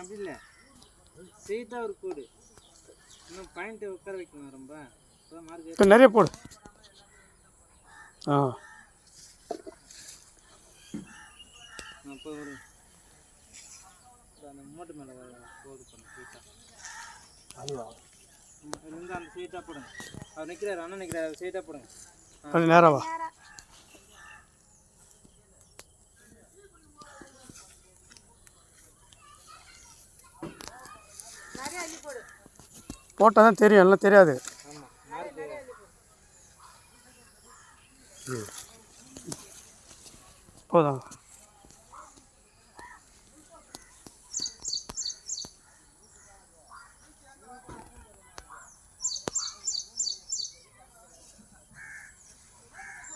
அப்படி இல்லை, ஸ்ட்ரெயிட்டாக ஒரு கோடு. இன்னும் பாயிண்ட்டை உட்கார வைக்கணும் ரொம்ப. மார்க் நிறைய போடு. அப்போ ஒரு அந்த மூட்டை மேலே போகுது பண்ணு ஸ்ட்ரெயிட்டாக. அதுவா இதுலேருந்து அந்த ஸ்ட்ரெயிட்டாக போடுங்க. அவர் நிற்கிறாரு, அண்ணன் நிற்கிறாரு, ஸ்ட்ரெயிட்டாக போடுங்க. அது நேராவா? போட்டால் தான் தெரியும், எல்லாம் தெரியாது. போதும்.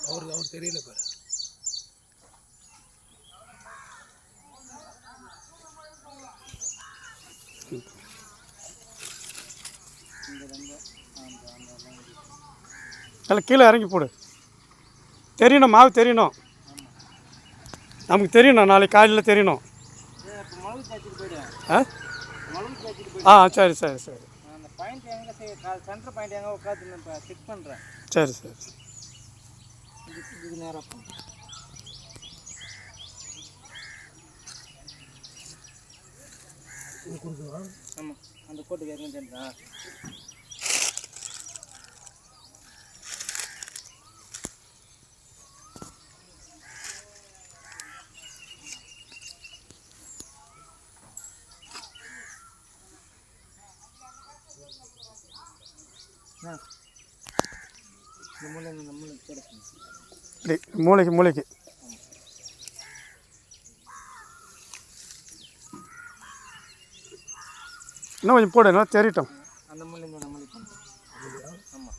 அவர் தெரியல பாரு. அதில் கீழே இறங்கி போடு. தெரியணும், மாவு தெரியணும். நமக்கு தெரியணும், நாளைக்கு காலையில் தெரியணும். சரி சரி சரி. சரி சரி. ஆமாம், அந்த கோட்டுக்கு இறங்கிட்டா. மூளைக்கு மூளைக்கு இன்னும் கொஞ்சம் போடு, என்ன தெரியட்டும். அந்த மூலைக்கு ஆமாம்,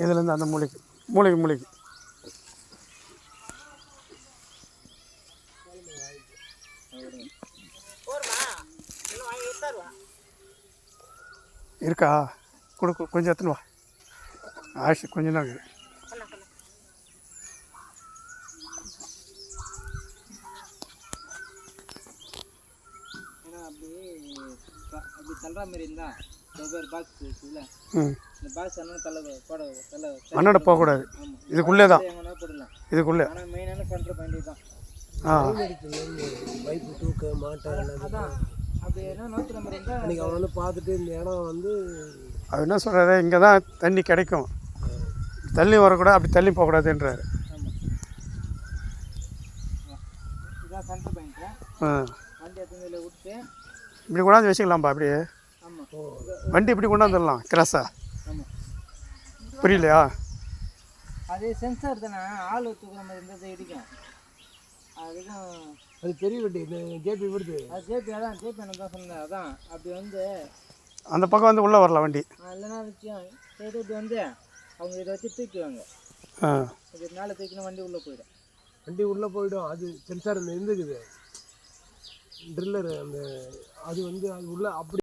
இதுலேருந்து அந்த மூளைக்கு மூளைக்கு மூளைக்கு இருக்கா? கொடுக்கு கொஞ்சம் எடுத்துன்னு வா. ஆஷு கொஞ்சம் தான் இருக்குது. அப்படி தள்ளுற மாதிரி இருந்தா பாக்ஸ் இருக்குல்ல, இந்த பாக்ஸ் அண்ணன் அண்ணோட போகக்கூடாது. இதுக்குள்ளே தான், போடலாம் இதுக்குள்ளே. ஆனால் மெயினான கண்ட்ரோல் பாயிண்ட் தான். பைப்பு தூக்க மாட்டேன். அதான் அப்படி என்ன நோக்கிற மாதிரி இருந்தால் அன்றைக்கி அவன் வந்து பார்த்துட்டு இந்த இடம் வந்து அது என்ன சொல்கிறாரு, இங்கே தான் தண்ணி கிடைக்கும், தள்ளி வரக்கூடாது, அப்படி தள்ளி போகக்கூடாதுன்றாரு. ஆமாம், இதுதான் சென்டர் பாயிண்ட்டு. வண்டி எடுத்து விட்டு இப்படி கொண்டாந்து வச்சுக்கலாம்ப்பா அப்படியே. ஆமாம், வண்டி இப்படி கொண்டாந்துடலாம் கிராஸா. ஆமாம், புரியலையா? அது சென்சார் தானே, ஆள் தூக்குற மாதிரி இருந்தது இடிக்கும். அதுதான் அது பெரிய வண்டி, இந்த ஜேபி வருது. அது ஜேபி, அதான் ஜேபி என்ன தான் சொன்னேன். அதான் அப்படி வந்து அந்த பக்கம் வந்து உள்ளே வரலாம் வண்டி. இல்லைன்னா விஷயம் சைடு இப்படி வந்து அவங்க இதை வச்சு தூக்குவாங்க. இது மேலே தூக்கினா வண்டி உள்ளே போயிடும். வண்டி உள்ளே போயிடும். அது சென்சார் இந்த இருந்துக்குது ட்ரில்லரு, அந்த அது வந்து அது உள்ளே அப்படி